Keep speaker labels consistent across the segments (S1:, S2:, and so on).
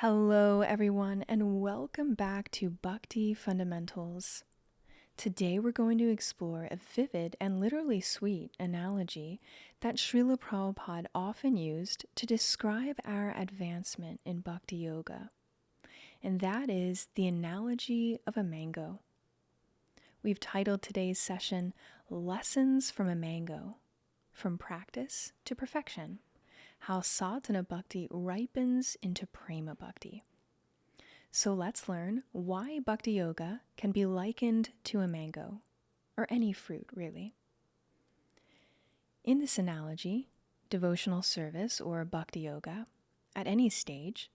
S1: Hello, everyone, and welcome back to Bhakti Fundamentals. Today, we're going to explore a vivid and literally sweet analogy that Śrīla Prabhupāda often used to describe our advancement in Bhakti Yoga, and that is the analogy of a mango. We've titled today's session, Lessons from a Mango, From Practice to Perfection. How Sadhana-bhakti ripens into prema-bhakti. So let's learn why Bhakti Yoga can be likened to a mango, or any fruit really. In this analogy, devotional service or Bhakti Yoga, at any stage,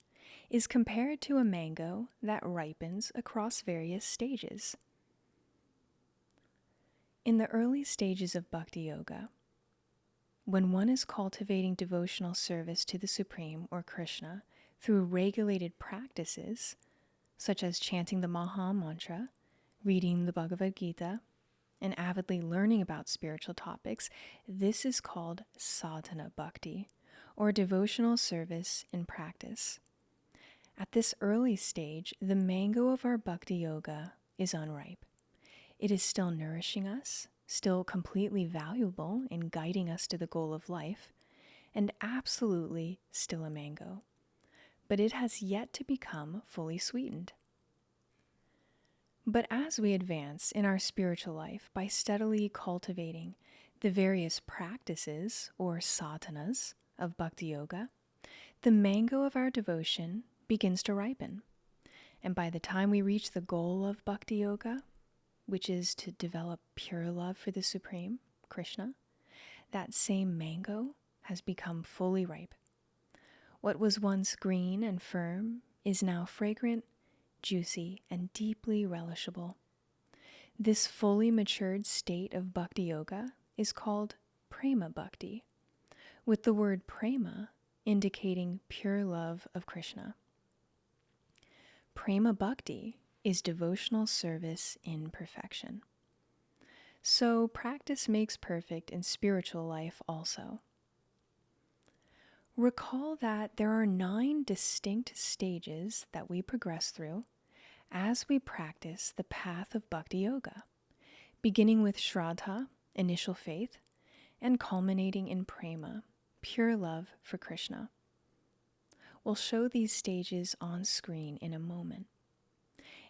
S1: is compared to a mango that ripens across various stages. In the early stages of Bhakti Yoga, when one is cultivating devotional service to the Supreme or Krishna through regulated practices, such as chanting the Maha Mantra, reading the Bhagavad Gita, and avidly learning about spiritual topics, this is called Sadhana-bhakti, or devotional service in practice. At this early stage, the mango of our Bhakti Yoga is unripe. It is still nourishing us, still completely valuable in guiding us to the goal of life, and absolutely still a mango. But it has yet to become fully sweetened. But as we advance in our spiritual life by steadily cultivating the various practices or sādhanas of Bhakti Yoga, the mango of our devotion begins to ripen. And by the time we reach the goal of Bhakti Yoga, which is to develop pure love for the Supreme, Krishna, that same mango has become fully ripe. What was once green and firm is now fragrant, juicy, and deeply relishable. This fully matured state of Bhakti Yoga is called prema-bhakti, with the word prema indicating pure love of Krishna. Prema-bhakti is devotional service in perfection. So practice makes perfect in spiritual life also. Recall that there are 9 distinct stages that we progress through as we practice the path of Bhakti Yoga, beginning with Shraddha, initial faith, and culminating in prema, pure love for Krishna. We'll show these stages on screen in a moment.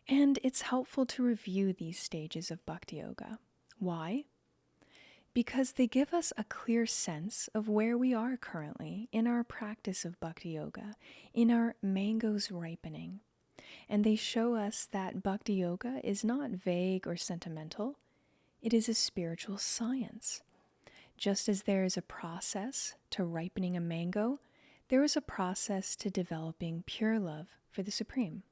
S1: And it's helpful to review these stages of Bhakti Yoga. Why? Because they give us a clear sense of where we are currently in our practice of Bhakti Yoga, in our mango's ripening. And they show us that Bhakti Yoga is not vague or sentimental. It is a spiritual science. Just as there is a process to ripening a mango, there is a process to developing pure love for the Supreme.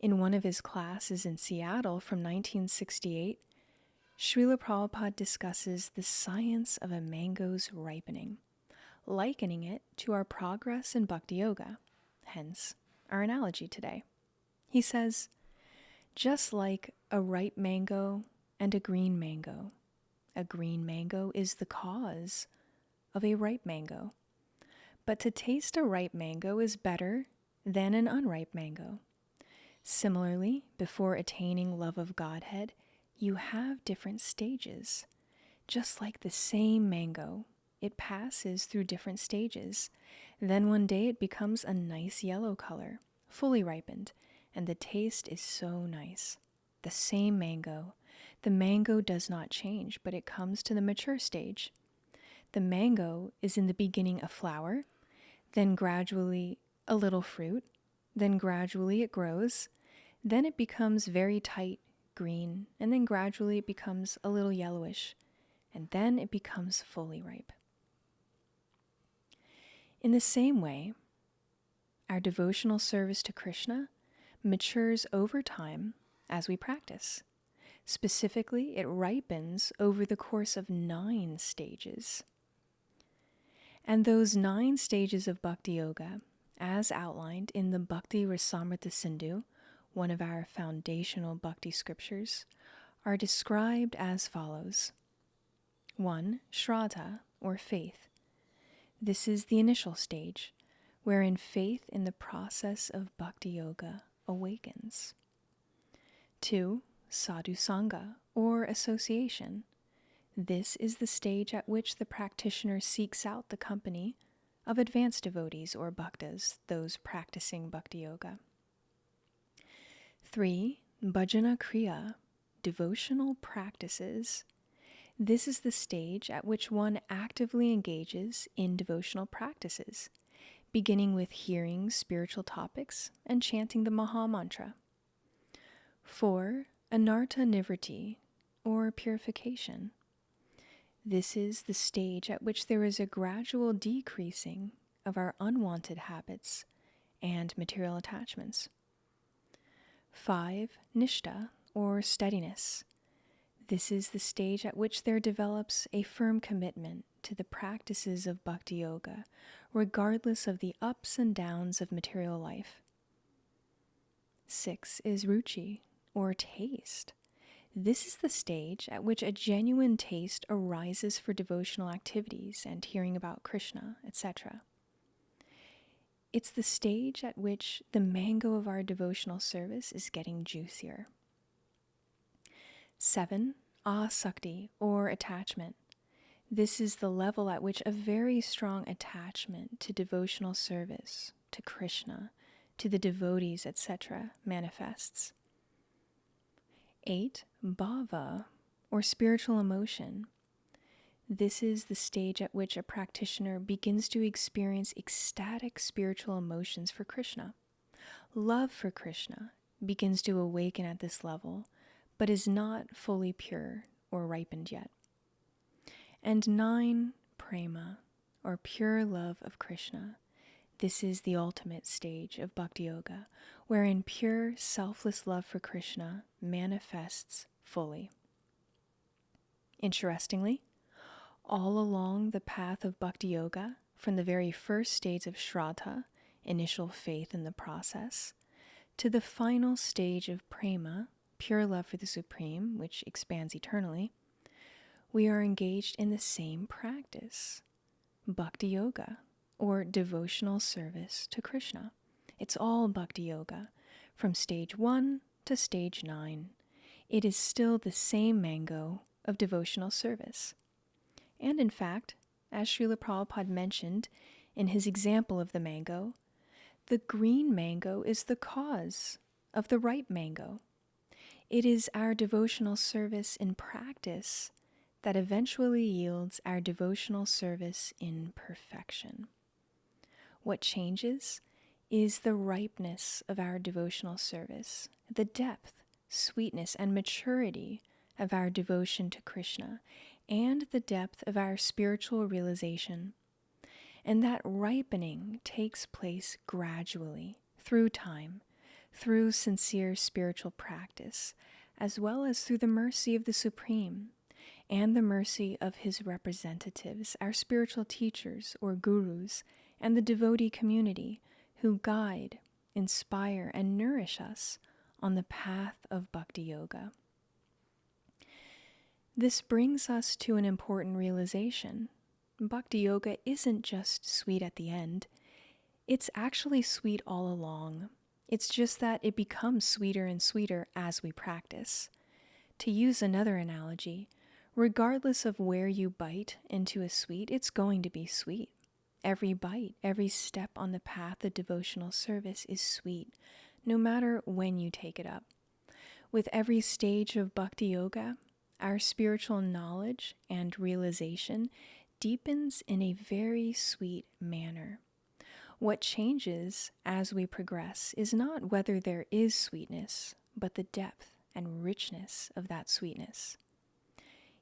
S1: In one of his classes in Seattle from 1968, Śrīla Prabhupāda discusses the science of a mango's ripening, likening it to our progress in Bhakti Yoga, hence our analogy today. He says, just like a ripe mango and a green mango is the cause of a ripe mango. But to taste a ripe mango is better than an unripe mango. Similarly, before attaining love of Godhead, you have different stages. Just like the same mango, it passes through different stages. Then one day it becomes a nice yellow color, fully ripened, and the taste is so nice. The same mango. The mango does not change, but it comes to the mature stage. The mango is in the beginning a flower, then gradually a little fruit, then gradually it grows, then it becomes very tight green, and then gradually it becomes a little yellowish, and then it becomes fully ripe. In the same way, our devotional service to Krishna matures over time as we practice. Specifically, it ripens over the course of 9 stages. And those 9 stages of Bhakti Yoga, as outlined in the Bhakti Rasamrita Sindhu, one of our foundational bhakti scriptures, are described as follows. 1. Shraddha, or faith. This is the initial stage, wherein faith in the process of Bhakti Yoga awakens. 2. Sadhu Sangha, or association. This is the stage at which the practitioner seeks out the company of advanced devotees or bhaktas, those practicing Bhakti Yoga. 3. Bhajana Kriya, devotional practices. This is the stage at which one actively engages in devotional practices, beginning with hearing spiritual topics and chanting the Maha Mantra. 4. Anartha Nivriti, or purification. This is the stage at which there is a gradual decreasing of our unwanted habits and material attachments. 5. Nishtha, or steadiness. This is the stage at which there develops a firm commitment to the practices of Bhakti Yoga, regardless of the ups and downs of material life. 6 is Ruchi, or taste. This is the stage at which a genuine taste arises for devotional activities and hearing about Krishna, etc. It's the stage at which the mango of our devotional service is getting juicier. 7. Asakti, or attachment. This is the level at which a very strong attachment to devotional service, to Krishna, to the devotees, etc. manifests. 8. Bhava, or spiritual emotion. This is the stage at which a practitioner begins to experience ecstatic spiritual emotions for Krishna. Love for Krishna begins to awaken at this level, but is not fully pure or ripened yet. And 9. Prema, or pure love of Krishna. This is the ultimate stage of Bhakti Yoga, wherein pure, selfless love for Krishna manifests fully. Interestingly, all along the path of Bhakti Yoga, from the very first stage of Shraddha, initial faith in the process, to the final stage of Prema, pure love for the Supreme, which expands eternally, we are engaged in the same practice, Bhakti Yoga, or devotional service to Krishna. It's all Bhakti Yoga, from stage 1 to stage 9. It is still the same mango of devotional service. And in fact, as Śrīla Prabhupāda mentioned in his example of the mango, the green mango is the cause of the ripe mango. It is our devotional service in practice that eventually yields our devotional service in perfection. What changes is the ripeness of our devotional service, the depth, sweetness, and maturity of our devotion to Krishna, and the depth of our spiritual realization. And that ripening takes place gradually, through time, through sincere spiritual practice, as well as through the mercy of the Supreme, and the mercy of his representatives, our spiritual teachers or gurus, and the devotee community who guide, inspire, and nourish us on the path of Bhakti Yoga. This brings us to an important realization. Bhakti Yoga isn't just sweet at the end. It's actually sweet all along. It's just that it becomes sweeter and sweeter as we practice. To use another analogy, regardless of where you bite into a sweet, it's going to be sweet. Every bite, every step on the path of devotional service is sweet, no matter when you take it up. With every stage of Bhakti Yoga, our spiritual knowledge and realization deepens in a very sweet manner. What changes as we progress is not whether there is sweetness, but the depth and richness of that sweetness.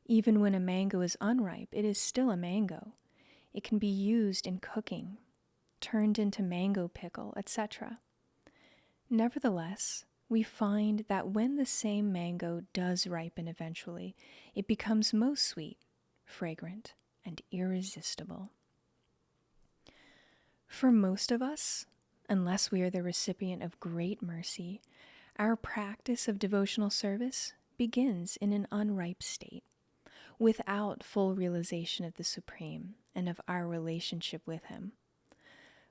S1: Even when a mango is unripe, it is still a mango. It can be used in cooking, turned into mango pickle, etc. Nevertheless, we find that when the same mango does ripen eventually, it becomes most sweet, fragrant, and irresistible. For most of us, unless we are the recipient of great mercy, our practice of devotional service begins in an unripe state, without full realization of the Supreme and of our relationship with Him.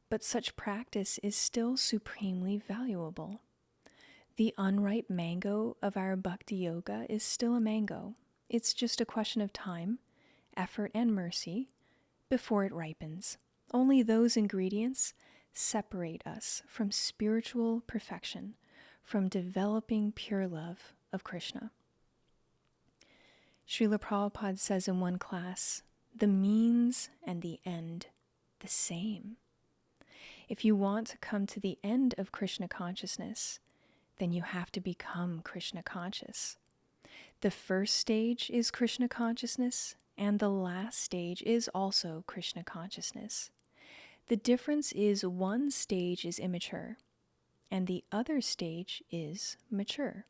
S1: but such practice is still supremely valuable. The unripe mango of our Bhakti Yoga is still a mango. It's just a question of time, effort, and mercy before it ripens. Only those ingredients separate us from spiritual perfection, from developing pure love of Krishna. Śrīla Prabhupāda says in one class, the means and the end, the same. If you want to come to the end of Krishna consciousness, then you have to become Krishna conscious. The first stage is Krishna consciousness, and the last stage is also Krishna consciousness. The difference is one stage is immature, and the other stage is mature.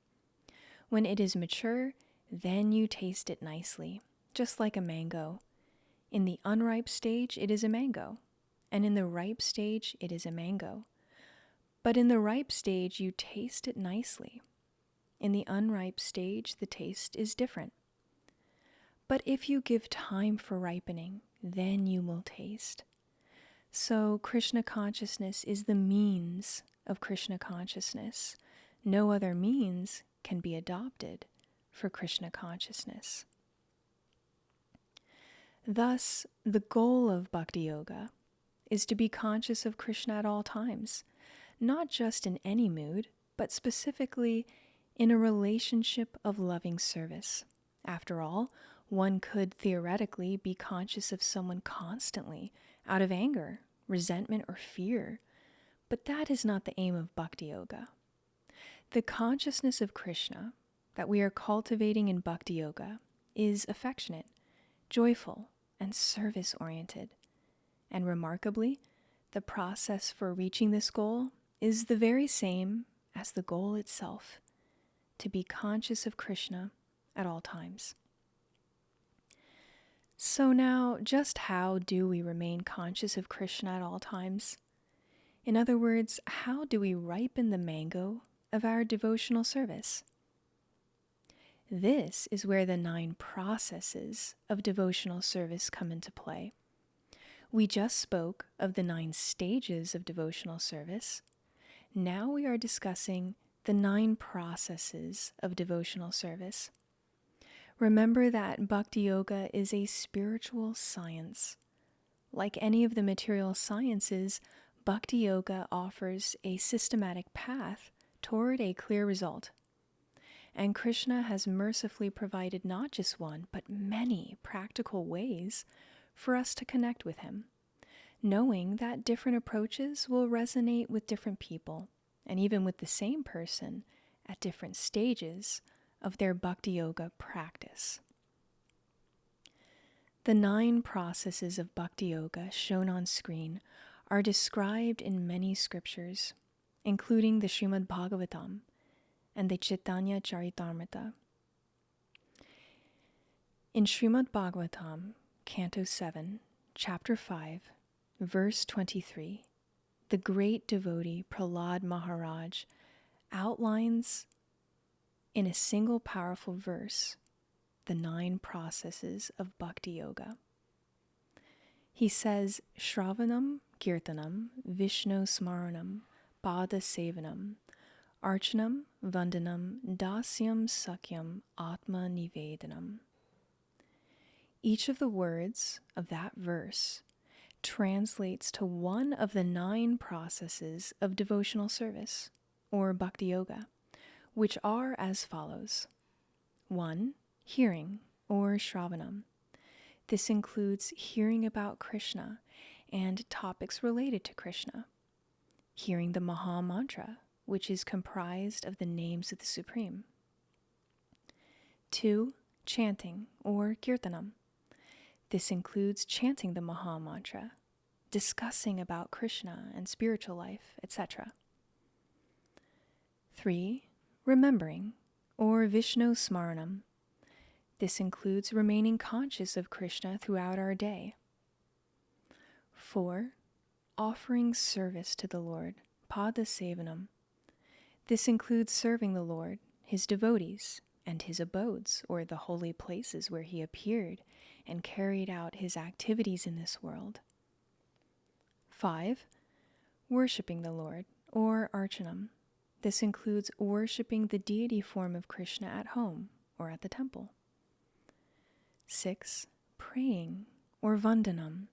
S1: When it is mature, then you taste it nicely, just like a mango. In the unripe stage, it is a mango, and in the ripe stage, it is a mango. But in the ripe stage, you taste it nicely. In the unripe stage, the taste is different. But if you give time for ripening, then you will taste. So Krishna consciousness is the means of Krishna consciousness. No other means can be adopted for Krishna consciousness. Thus, the goal of Bhakti Yoga is to be conscious of Krishna at all times, not just in any mood, but specifically in a relationship of loving service. After all, one could theoretically be conscious of someone constantly out of anger, resentment, or fear, but that is not the aim of Bhakti Yoga. The consciousness of Krishna that we are cultivating in Bhakti Yoga is affectionate, joyful, and service-oriented. And remarkably, the process for reaching this goal is the very same as the goal itself, to be conscious of Krishna at all times. So now, just how do we remain conscious of Krishna at all times? In other words, how do we ripen the mango of our devotional service? This is where the 9 processes of devotional service come into play. We just spoke of the 9 stages of devotional service. Now we are discussing the 9 processes of devotional service. Remember that Bhakti Yoga is a spiritual science. Like any of the material sciences, Bhakti Yoga offers a systematic path toward a clear result. And Krishna has mercifully provided not just one, but many practical ways for us to connect with him, knowing that different approaches will resonate with different people, and even with the same person at different stages of their Bhakti Yoga practice. The 9 processes of Bhakti Yoga shown on screen are described in many scriptures, including the Srimad Bhagavatam and the Chaitanya Charitamrita. In Srimad Bhagavatam, Canto 7, Chapter 5, Verse 23, the great devotee Prahlad Maharaj outlines in a single powerful verse the 9 processes of Bhakti Yoga. He says, Shravanam, Kirtanam, Vishnu Smaranam, Pada Sevanam, Archanam, Vandanam, Dasyam, Sakyam, Atma Nivedanam. Each of the words of that verse translates to one of the 9 processes of devotional service, or Bhakti Yoga, which are as follows. 1. Hearing, or Shravanam. This includes hearing about Krishna and topics related to Krishna. Hearing the Maha Mantra, which is comprised of the names of the Supreme. 2. Chanting, or Kirtanam. This includes chanting the Maha Mantra, discussing about Krishna and spiritual life, etc. 3. Remembering, or Vishnu Smaranam. This includes remaining conscious of Krishna throughout our day. 4. Offering service to the Lord, Pada Sevanam. This includes serving the Lord, his devotees, and his abodes, or the holy places where he appeared and carried out his activities in this world. 5. Worshipping the Lord, or archanam. This includes worshipping the deity form of Krishna at home or at the temple. 6. Praying, or vandanam.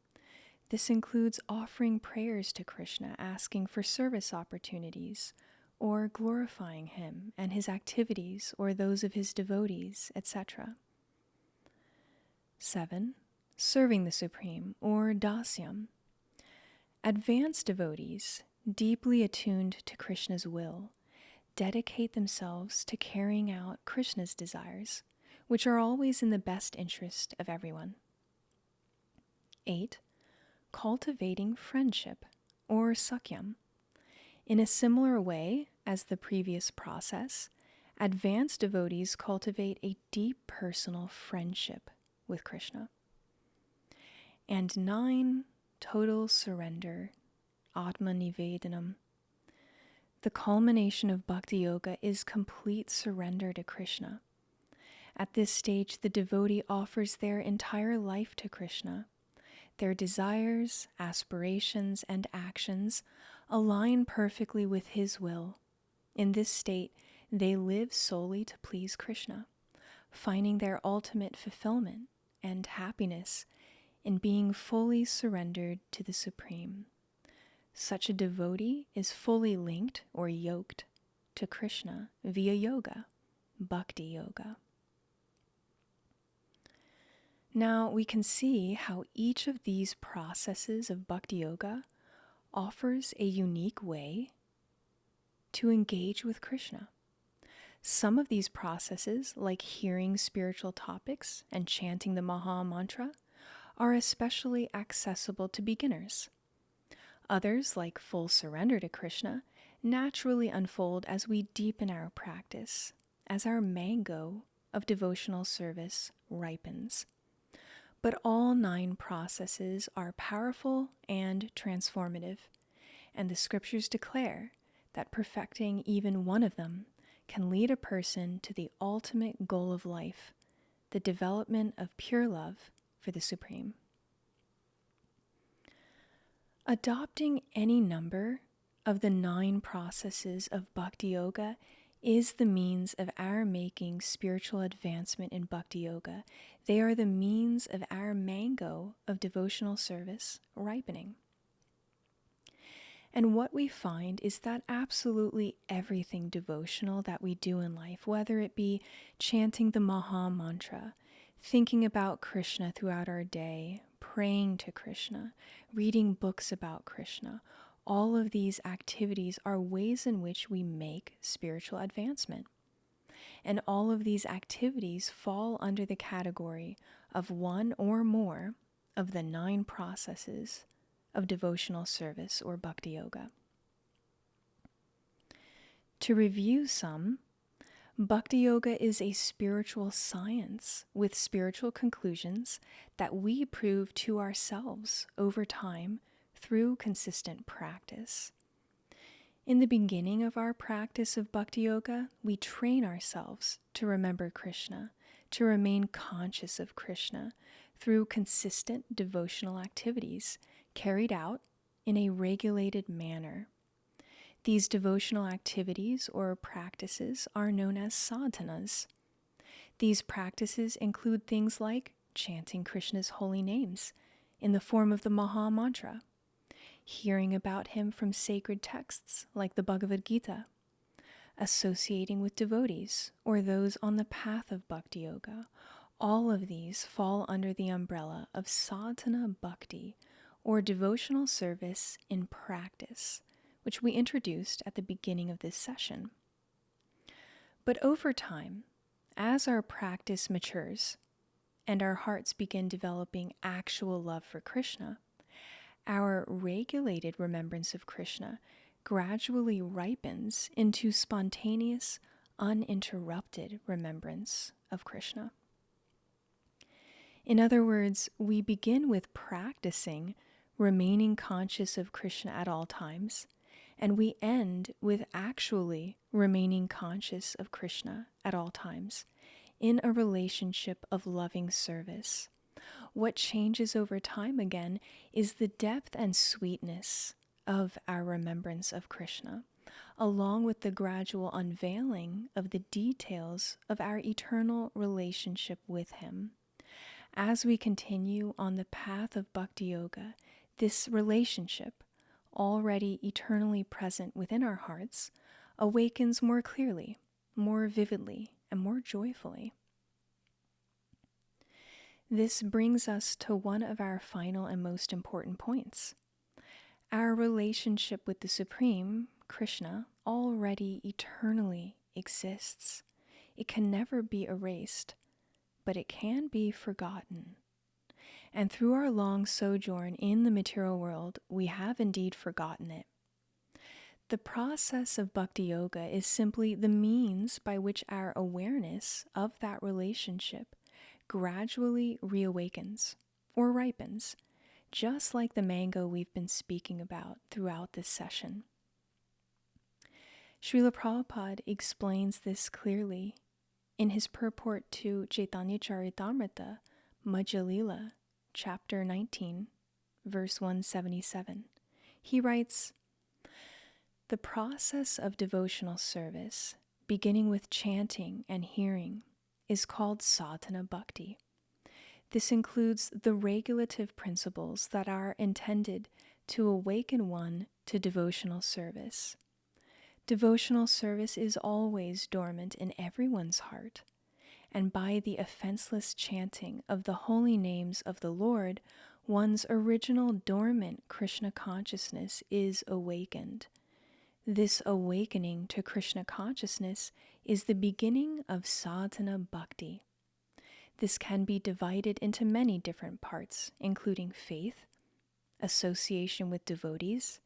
S1: This includes offering prayers to Krishna, asking for service opportunities, or glorifying him and his activities or those of his devotees, etc. 7. Serving the Supreme, or dasyam. Advanced devotees, deeply attuned to Krishna's will, dedicate themselves to carrying out Krishna's desires, which are always in the best interest of everyone. 8. Cultivating friendship, or sakyam. In a similar way as the previous process, advanced devotees cultivate a deep personal friendship with Krishna. And 9. Total surrender, atma-nivedanam. The culmination of Bhakti Yoga is complete surrender to Krishna. At this stage, the devotee offers their entire life to Krishna. Their desires, aspirations, and actions align perfectly with his will. In this state, they live solely to please Krishna, finding their ultimate fulfillment and happiness in being fully surrendered to the Supreme. Such a devotee is fully linked or yoked to Krishna via yoga, Bhakti Yoga. Now we can see how each of these processes of Bhakti Yoga offers a unique way to engage with Krishna. Some of these processes, like hearing spiritual topics and chanting the Maha Mantra, are especially accessible to beginners. Others, like full surrender to Krishna, naturally unfold as we deepen our practice, as our mango of devotional service ripens. But all 9 processes are powerful and transformative, and the scriptures declare that perfecting even one of them can lead a person to the ultimate goal of life, the development of pure love for the Supreme. Adopting any number of the 9 processes of Bhakti Yoga is the means of our making spiritual advancement in Bhakti Yoga. They are the means of our mango of devotional service ripening. And what we find is that absolutely everything devotional that we do in life, whether it be chanting the Maha Mantra, thinking about Krishna throughout our day, praying to Krishna, reading books about Krishna, all of these activities are ways in which we make spiritual advancement. And all of these activities fall under the category of one or more of the 9 processes of devotional service or Bhakti Yoga. To review some, Bhakti Yoga is a spiritual science with spiritual conclusions that we prove to ourselves over time through consistent practice. In the beginning of our practice of Bhakti Yoga, we train ourselves to remember Krishna, to remain conscious of Krishna through consistent devotional activities carried out in a regulated manner. These devotional activities or practices are known as sādhanas. These practices include things like chanting Krishna's holy names in the form of the Maha Mantra, hearing about him from sacred texts like the Bhagavad Gita, associating with devotees or those on the path of Bhakti Yoga. All of these fall under the umbrella of Sadhana-bhakti, or devotional service in practice, which we introduced at the beginning of this session. But over time, as our practice matures and our hearts begin developing actual love for Krishna, our regulated remembrance of Krishna gradually ripens into spontaneous, uninterrupted remembrance of Krishna. In other words, we begin with practicing remaining conscious of Krishna at all times, and we end with actually remaining conscious of Krishna at all times in a relationship of loving service. What changes over time again is the depth and sweetness of our remembrance of Krishna, along with the gradual unveiling of the details of our eternal relationship with him. As we continue on the path of Bhakti Yoga, this relationship, already eternally present within our hearts, awakens more clearly, more vividly, and more joyfully. This brings us to one of our final and most important points. Our relationship with the Supreme, Krishna, already eternally exists. It can never be erased, but it can be forgotten. And through our long sojourn in the material world, we have indeed forgotten it. The process of Bhakti Yoga is simply the means by which our awareness of that relationship gradually reawakens or ripens, just like the mango we've been speaking about throughout this session. Śrīla Prabhupāda explains this clearly in his purport to Chaitanya Charitamrita, Madhya Lila, chapter 19, verse 177. He writes, "The process of devotional service, beginning with chanting and hearing, is called Sadhana-bhakti. This includes the regulative principles that are intended to awaken one to devotional service. Devotional service is always dormant in everyone's heart, and by the offenseless chanting of the holy names of the Lord, one's original dormant Krishna consciousness is awakened. This awakening to Krishna consciousness is the beginning of sadhana-bhakti. This can be divided into many different parts, including faith, association with devotees,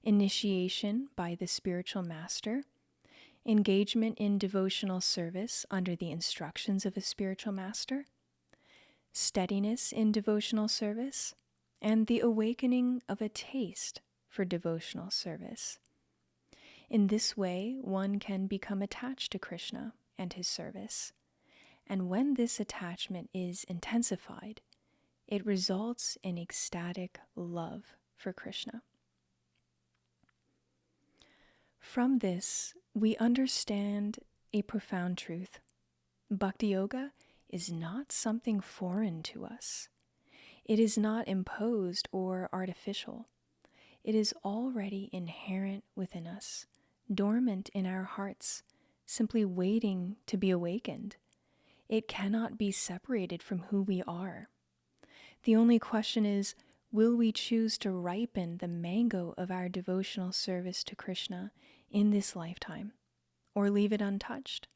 S1: initiation by the spiritual master, engagement in devotional service under the instructions of a spiritual master, steadiness in devotional service, and the awakening of a taste for devotional service. In this way, one can become attached to Krishna and his service. And when this attachment is intensified, it results in ecstatic love for Krishna. From this, we understand a profound truth. Bhakti Yoga is not something foreign to us. It is not imposed or artificial. It is already inherent within us, dormant in our hearts, simply waiting to be awakened. It cannot be separated from who we are. The only question is, will we choose to ripen the mango of our devotional service to Krishna in this lifetime, or leave it untouched?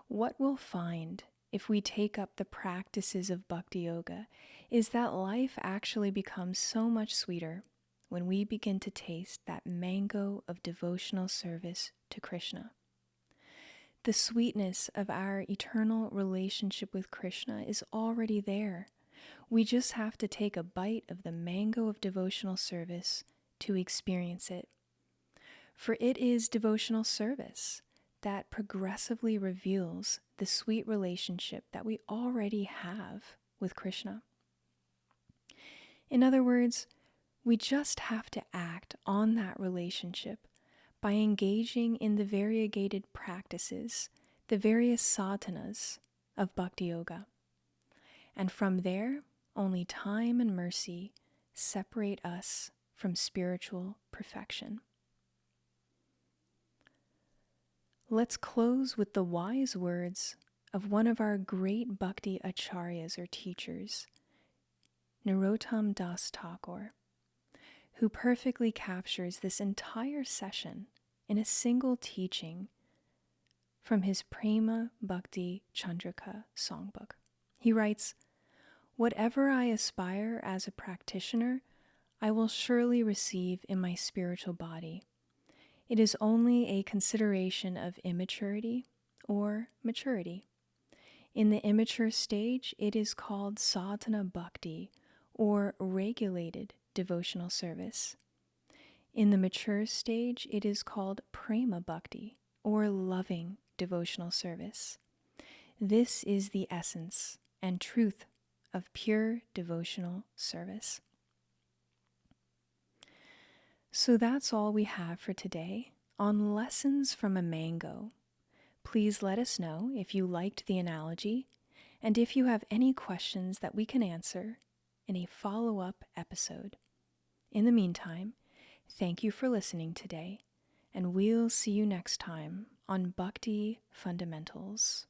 S1: What we'll find if we take up the practices of Bhakti Yoga is that life actually becomes so much sweeter when we begin to taste that mango of devotional service to Krishna. The sweetness of our eternal relationship with Krishna is already there. We just have to take a bite of the mango of devotional service to experience it. For it is devotional service that progressively reveals the sweet relationship that we already have with Krishna. In other words, we just have to act on that relationship by engaging in the variegated practices, the various sādhanas of Bhakti Yoga. And from there, only time and mercy separate us from spiritual perfection. Let's close with the wise words of one of our great Bhakti acharyas or teachers, Narottam Das Thakur, who perfectly captures this entire session in a single teaching from his prema-bhakti-candrika songbook. He writes, "Whatever I aspire as a practitioner, I will surely receive in my spiritual body. It is only a consideration of immaturity or maturity. In the immature stage, it is called sadhana-bhakti, or regulated devotional service. In the mature stage, it is called prema-bhakti, or loving devotional service. This is the essence and truth of pure devotional service." So that's all we have for today on lessons from a mango. Please let us know if you liked the analogy and if you have any questions that we can answer in a follow-up episode. In the meantime, thank you for listening today, and we'll see you next time on Bhakti Fundamentals.